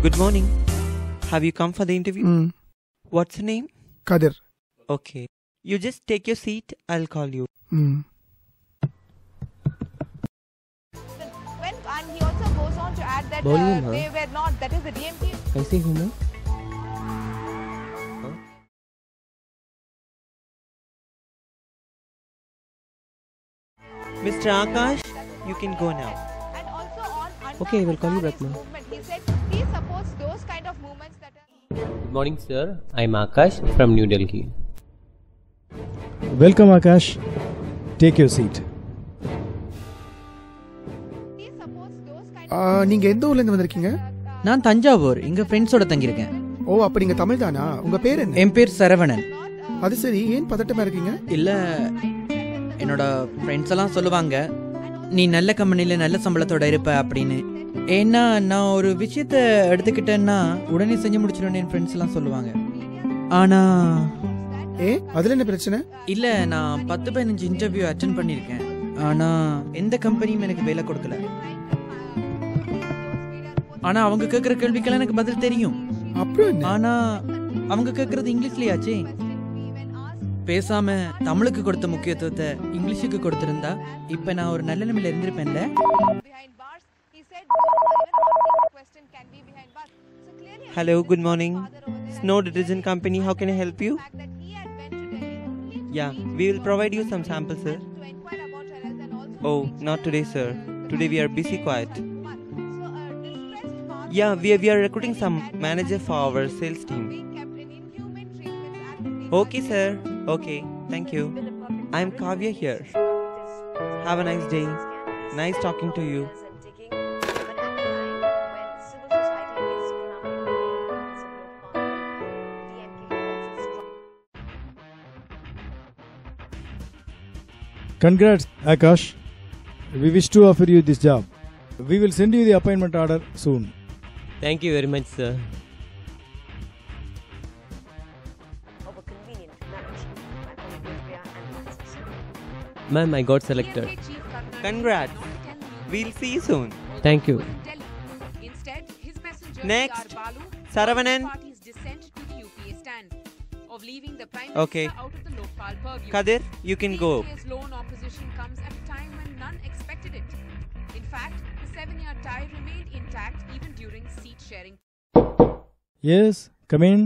Good morning. Have you come for the interview? What's your name? Kadir. Okay. You just take your seat. I'll call you. And he also goes on to add that they were not, that is the DMK. कैसे हूँ मैं? Mr. Akash, you can go now. And also on Okay, I will call you back now. he said he supports those kind of movements that are... Good morning, sir. I'm Akash from New Delhi. Welcome, Akash. Take your seat. He supports those kind நீங்க எந்த ஊர்ல இருந்து வந்திருக்கீங்க? நான் தஞ்சாவூர் இங்க ஃப்ரெண்ட்ஸோட தங்கியிருக்கேன். ஓ, அப்ப நீங்க தமிழ் தானா? உங்க பேர் என்ன? என் பேர் சரவணன். அது சரி, ஏன் பதட்டமா இருக்கீங்க? இல்ல, என்னோட ஃப்ரெண்ட்ஸ் எல்லாம் சொல்லுவாங்க நீ நல்ல கம்பெனில நல்ல சம்பளத்தோட இருப்ப அப்படின்னு. ஏன்னா நான் ஒரு விஷயத்த எடுத்துக்கிட்டேன்னா உடனே செஞ்சு முடிச்சிடுவேன் என் ஃப்ரெண்ட்ஸ் எல்லாம் சொல்லுவாங்க. ஆனா அதுல என்ன பிரச்சனை? இல்ல, நான் 10-15 இன்டர்வியூ அட்டென்ட் பண்ணிருக்கேன். ஆனா எந்த கம்பெனியும் எனக்கு வேலை கொடுக்கல. ஆனா அவங்க கேக்குற கேள்விக்கெல்லாம் எனக்கு பதில் தெரியும். ஆனா அவங்க கேக்குறது இங்கிலீஷ்லயாச்சே. பேசாம தமிழுக்கு கொடுத்த முக்கியத்துவத்தை இங்கிலீஷுக்கு கொடுத்திருந்தா இப்ப நான் ஒரு நல்ல நிலைமையில இருந்திருப்பேன்ல. Hello, good morning. Snow Detergent Company, how can I help you? Yeah, we will provide you some samples, sir. Oh, not today, sir. Today we are busy quiet. Yeah, we are recruiting some manager for our sales team. Okay, sir. Okay, thank you. I'm Kavya here. Have a nice day. Nice talking to you. Congrats, Akash. We wish to offer you this job. We will send you the appointment order soon. Thank you very much, sir. Ma'am, I got selected. Congrats. We'll see you soon. Thank you. Next, Saravanan. Okay. Kadir, you can go. Lone opposition comes at a time when none expected it. In fact, the 7-year tie remained intact even during seat sharing. Yes, come in.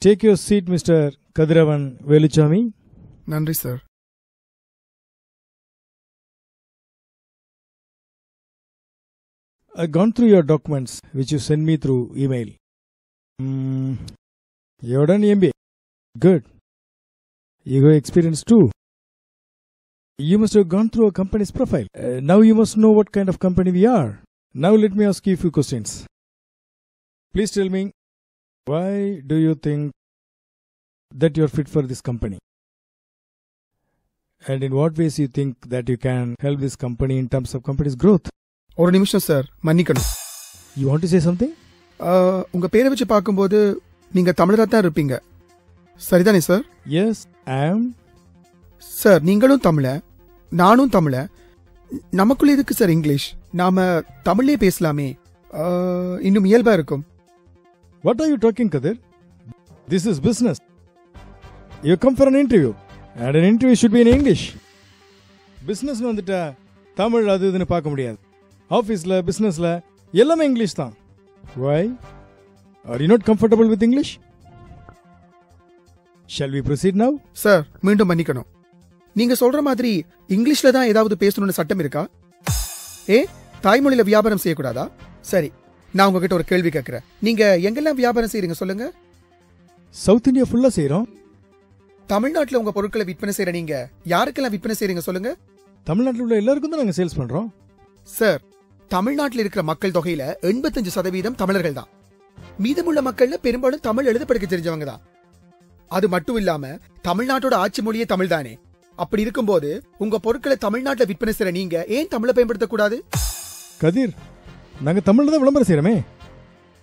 Take your seat, Mr. Kadiravan Veluchami. நன்றி sir. I've gone through your documents which you sent me through email. You've done MBA. Good. You got experience too. You must have gone through a company's profile. Now you must know what kind of company we are. Now let me ask you a few questions. Please tell me, why do you think that you are fit for this company? And in what ways you think that you can help this company in terms of company's growth? ஒரு நிமிஷம் sir, மன்னிக்கணும். You want to say something? உங்க பேரை வச்சு பார்க்கும்போது நீங்க தமிழரா தான் இருப்பீங்க, சரிதானே sir? Yes, I am. Sir, நீங்களும் தமிழ, நானும் தமிழ. நமக்குள்ள எதுக்கு சார் இங்கிலீஷ்? நாம தமிழ்லே பேசலாமே, இன்னும் இயல்பா இருக்கும். What are you talking, Kadir? This is business. You come for an interview, and an interview should be in English. Business வந்துட்டா தமிழ் அது இதுன்னு பார்க்க முடியாது. ஆஃபீஸில் பிஸ்னஸில் எல்லாமே இங்கிலீஷ் தான். Why? Are you not comfortable with English? Shall we proceed now? Sir, மீண்டும் மன்னிக்கணும். நீங்க சொல்ற மாதிரி இங்கிலீஷ்ல தான் ஏதாவது பேசணும்னு சட்டம் இருக்கா? தாய்மொழியில வியாபாரம் செய்யக்கூடாதா? சரி, நான் உங்ககிட்ட ஒரு கேள்வி கேட்கிறேன். நீங்க எங்கெல்லாம் வியாபாரம் செய்யறீங்க சொல்லுங்க. சவுத் இந்தியா ஃபுல்லா செய்யறோம். தமிழ்நாட்டில் உங்க பொருட்களை விற்பனை செய்யற நீங்க யாருக்கெல்லாம் விற்பனை செய்யறீங்க சொல்லுங்க. தமிழ்நாட்டில் உள்ள எல்லாருக்கும் தான் நாங்க சேல்ஸ் பண்றோம். சார், தமிழ்நாட்டில் இருக்கிற மக்கள் தொகையில 85% தமிழர்கள் தான். மீதமுள்ள மக்கள்ல பெரும்பாலும் தமிழ் எழுத படிக்க தெரிஞ்சவங்க தான். அது மட்டும் இல்லாம தமிழ்நாட்டோட ஆட்சி மொழியே தமிழ் தானே. அப்படி இருக்கும்போது உங்க பொருட்களை தமிழ்நாட்டில் விற்பனை செய்யற நீங்க ஏன் தமிழை பயன்படுத்த கூடாது? கதிர், நாங்க தமிழ்ல தான் விளம்பரம் செய்யறோமே,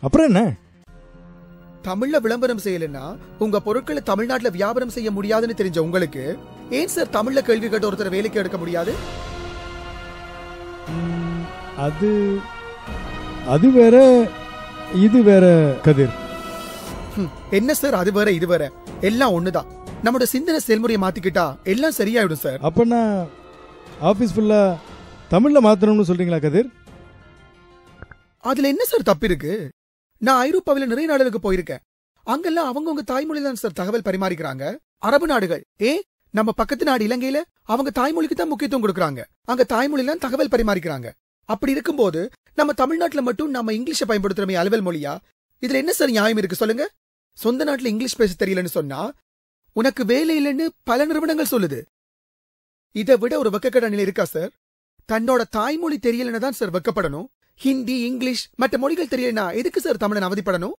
அப்புறம் என்ன? தமிழ்ல விளம்பரம் செய்யலன்னா உங்க பொருட்களை தமிழ்நாட்டுல வியாபாரம் செய்ய முடியாதுன்னு தெரிஞ்ச உங்களுக்கு ஏன் சார் தமிழ்ல கேள்வி கேட்ட ஒருத்தர் வேலைக்கு எடுக்க முடியாது? அது அது வேற இது வேற கதிர். என்ன சார் அது வேற இது வேற? எல்லாம் ஒண்ணுதான். நம்மளோட சிந்தனை செயல்முறையை மாத்திக்கிட்டா எல்லாம் சரியாயிடும் சார். அப்பனா ஆபீஸ் ஃபுல்லா தமிழ்ல மாத்தணும்னு சொல்றீங்களா கதிர்? அதுல என்ன சார் தப்பு இருக்கு? நான் ஐரோப்பாவில நிறைய நாடுகளுக்கு போயிருக்கேன். அங்கெல்லாம் அவங்கவுங்க தாய்மொழி தான் சார் தகவல் பரிமாறிக்கிறாங்க. அரபு நாடுகள் நம்ம பக்கத்து நாடு இலங்கையில அவங்க தாய்மொழிக்கு தான் முக்கியத்துவம் கொடுக்கறாங்க. அங்க தாய்மொழியில தகவல் பரிமாறிக்கிறாங்க. அப்படி இருக்கும்போது நம்ம தமிழ்நாட்டுல மட்டும் நம்ம இங்கிலீஷை பயன்படுத்துறமே அலுவல் மொழியா? இதுல என்ன சார் நியாயம் இருக்கு சொல்லுங்க? சொந்த நாட்டுல இங்கிலீஷ் பேச தெரியலன்னு சொன்னா உனக்கு வேலை இல்லைன்னு பல நிறுவனங்கள் சொல்லுது. இதை விட ஒரு வெக்கக்கேடான நிலை இருக்கா சார்? தன்னோட தாய்மொழி தெரியலன்னு தான் சார் வெக்கப்படணும். ஹிந்தி, இங்கிலீஷ் மற்ற மொழிகள் தெரியலனா எதுக்கு சார் தமிழன் அவதிப்படணும்?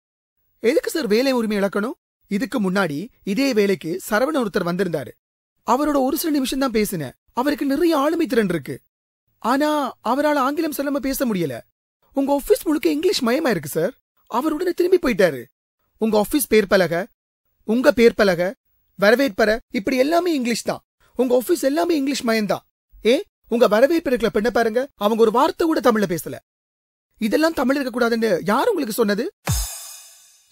எதுக்கு சார் வேலை உரிமை இழக்கணும்? இதுக்கு முன்னாடி இதே வேலைக்கு சரவண ஒருத்தர் வந்திருந்தாரு. அவரோட ஒரு சில நிமிஷம் தான் பேசினேன். அவருக்கு நிறைய ஆளுமை திறன் இருக்கு. ஆனா அவரால் ஆங்கிலம் சொல்லாம பேச முடியல. உங்க ஆபீஸ் முழுக்க இங்கிலீஷ் மயமா இருக்கு சார். அவர் உடனே திரும்பி போயிட்டாரு. உங்க ஆபீஸ் பேர் பலக, உங்க பேர் பலக, வரவேற்பற இப்படி எல்லாமே இங்கிலீஷ் தான். உங்க ஆபீஸ் எல்லாமே இங்கிலீஷ் மயம்தான். உங்க வரவேற்பு இருக்கிற பெண்ண பாருங்க, அவங்க ஒரு வார்த்தை கூட தமிழ்ல பேசல. இதெல்லாம் தமிழ் இருக்க கூடாதுன்னு யார் உங்களுக்கு சொன்னது?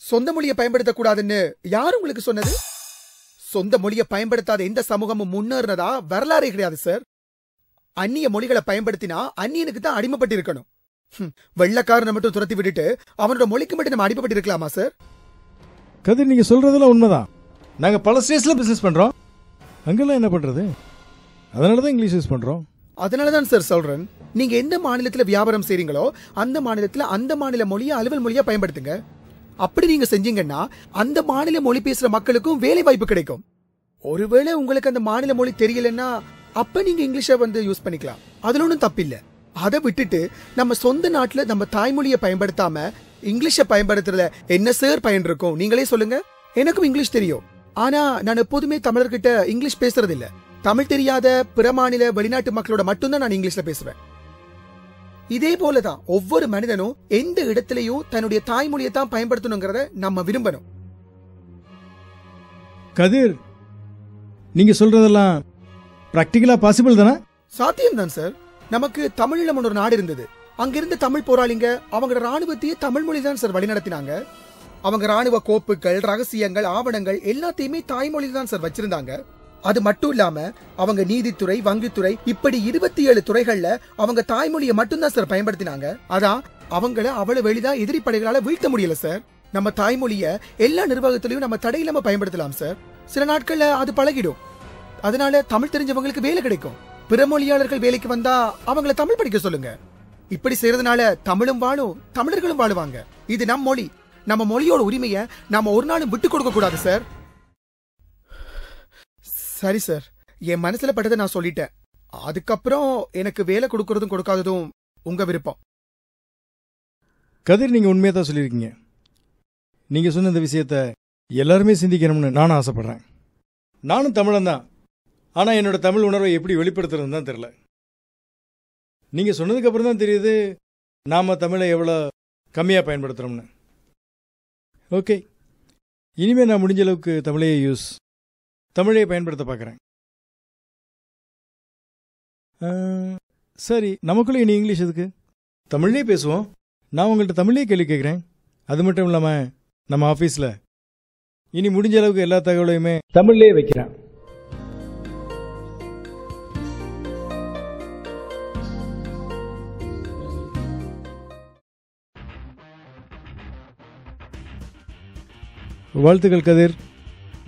சொந்த மொழியை பயன்படுத்த கூடாதுன்னு யார் உங்களுக்கு சொன்னது? சொந்த மொழியை பயன்படுத்தாத எந்த சமூகமும் முன்னேறினதா வரலாறே கிடையாது சார். அந்நிய மொழிகளை பயன்படுத்தினா அந்நியனுக்கு தான் அடிமைப்பட்டு இருக்கணும். வெள்ளக்காரனை மட்டும் துரத்தி விட்டுட்டு அவனோட மொழிக்கு மட்டும் நம்ம அடிமைப்பட்டு இருக்கலாமா சார்? கதிர், நீங்க சொல்றதெல்லாம் உண்மைதான். நாங்க பல ஸ்டேட்ஸ்ல பிசினஸ் பண்றோம். அங்கெல்லாம் என்ன பண்றது? அதனாலதான் இங்கிலீஷ் யூஸ் பண்றோம். அதனாலதான் சார் சொல்றேன், நீங்க எந்த மாநிலத்துல வியாபாரம் செய்றீங்களோ அந்த மாநிலத்துல அந்த மாநில மொழியை அலுவல் மொழியா பயன்படுத்துங்க. அப்படி நீங்க செஞ்சீங்கன்னா அந்த மாநில மொழி பேசுற மக்களுக்கும் வேலை வாய்ப்பு கிடைக்கும். ஒருவேளை உங்களுக்கு அந்த மாநில மொழி தெரியலன்னா அப்ப நீங்க இங்கிலீஷை யூஸ் பண்ணிக்கலாம். அதுல ஒன்றும் தப்பில்ல. அதை விட்டுட்டு நம்ம சொந்த நாட்டுல நம்ம தாய்மொழியை பயன்படுத்தாம இங்கிலீஷை பயன்படுத்துறதுல என்ன சார் பயன் இருக்கும்? நீங்களே சொல்லுங்க. எனக்கும் இங்கிலீஷ் தெரியும். ஆனா நான் எப்போதுமே தமிழர்கிட்ட இங்கிலீஷ் பேசுறது இல்ல. தமிழ் தெரியாத பிற மாநில வெளிநாட்டு மக்களோட மட்டும்தான் நான் இங்கிலீஷ்ல பேசுவேன். இதே போலதான் ஒவ்வொரு மனிதனும் எந்த இடத்திலையும் தன்னுடைய தாய்மொழியை தான் பயன்படுத்தணுங்கிறத நம்ம விரும்பணும். கதிர், நீங்க சொல்றதெல்லாம் பிராக்டிகலா பாசிபிள் தானே? சாத்தியம் தான் சார். நமக்கு தமிழீழம் ஒரு நாடு இருந்தது. அங்கிருந்த தமிழ் போராளிங்க அவங்களோட ராணுவத்தையே தமிழ் மொழி தான் சார் வழிநடத்தினாங்க. அவங்க ராணுவ கோப்புகள், ரகசியங்கள், ஆவணங்கள் எல்லாத்தையுமே தாய்மொழி தான் சார் வச்சிருந்தாங்க. அது மட்டும் இல்லாம அவங்க நீதித்துறை, வங்கித்துறை இப்படி 27 துறைகள்ல அவங்க தாய்மொழியை மட்டும்தான் சார் பயன்படுத்தினாங்க. அதான் அவங்கள அவ்வளவு எளிதா எதிரி படைகளால வீழ்த்த முடியல சார். நம்ம தாய்மொழிய எல்லா நிர்வாகத்திலையும் நம்ம தடையில்லாம பயன்படுத்தலாம் சார். சில நாட்கள்ல அது பழகிடும். அதனால தமிழ் தெரிஞ்சவங்களுக்கு வேலை கிடைக்கும். பிற மொழியாளர்கள் வேலைக்கு வந்தா அவங்கள தமிழ் படிக்க சொல்லுங்க. இப்படி செய்யறதுனால தமிழும் வாழும், தமிழர்களும் வாழுவாங்க. இது நம் மொழி. நம்ம மொழியோட உரிமையை நாம ஒரு நாளும் விட்டு கொடுக்க கூடாது சார். சரி சார், என் மனசுல பட்டதை நான் சொல்லிட்டேன். அதுக்கப்புறம் எனக்கு வேலை கொடுக்கறதும் கொடுக்காததும் உங்க விருப்பம். கதிர், நீங்க உண்மையா தான் சொல்லியிருக்கீங்க. நீங்க சொன்ன இந்த விஷயத்த எல்லாருமே சிந்திக்கணும்னு நானும் ஆசைப்படுறேன். நானும் தமிழன் தான். ஆனா என்னோட தமிழ் உணர்வை எப்படி வெளிப்படுத்துறதுன்னு தான் தெரியல. நீங்க சொன்னதுக்கு அப்புறம் தான் தெரியுது நாம தமிழை எவ்வளவு கம்மியா பயன்படுத்துறோம்னு. ஓகே, இனிமே நான் முடிஞ்ச அளவுக்கு தமிழையே பயன்படுத்த பார்க்குறேன். சரி, நமக்குள்ள இனி இங்கிலீஷ் எதுக்கு? தமிழ்லேயே பேசுவோம். நான் உங்கள்கிட்ட தமிழ்லேயே கேள்வி கேட்குறேன். அது மட்டும் இல்லாமல் நம்ம ஆஃபீஸில் இனி முடிஞ்ச அளவுக்கு எல்லா தகவலையுமே தமிழ்லேயே வைக்கிறேன். வாழ்த்துக்கள் கதிர்,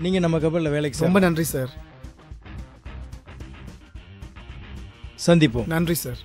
நீங்க நம்ம கப்பலில் வேலைக்கு ரொம்ப நன்றி சார். சந்திப்போம். நன்றி சார்.